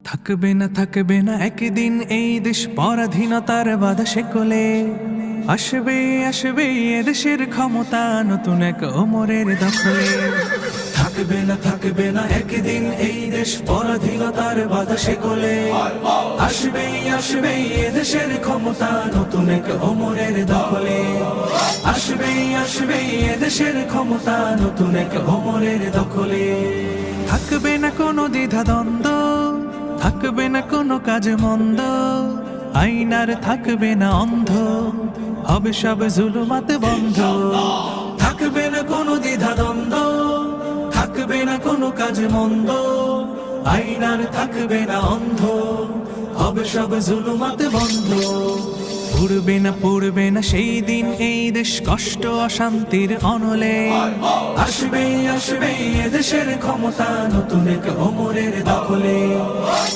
থাকবে না একদিন এই দেশ পরাধীনতার বাধা শেকলে। আসবে এদেশের ক্ষমতা নতুন এক ওমরের দখলে। থাকবে না একদিন এই দেশ পরাধীনতার বাধা শেকলে। আসবে এদেশের ক্ষমতা নতুন এক ওমরের দখলে। আসবে এদেশের ক্ষমতা নতুন এক ওমরের দখলে। থাকবে না কোনো দ্বিধা দ্বন্দ্ব, থাকবে না কোনো কাজ মন্দ, আইনার থাকবে না অন্ধ, হবে সব জুলুমাত বন্ধ। থাকবে না কোনো দ্বিধা দ্বন্দ্ব, থাকবে না কোনো কাজ মন্দ, আইনার থাকবে না অন্ধ, হবে সব জুলুমাত বন্ধ। পড়বে না সেই দিন এই দেশ কষ্ট অশান্তির অনলে। আসবে এদেশের ক্ষমতা নতুন এক ওমরের দখলে।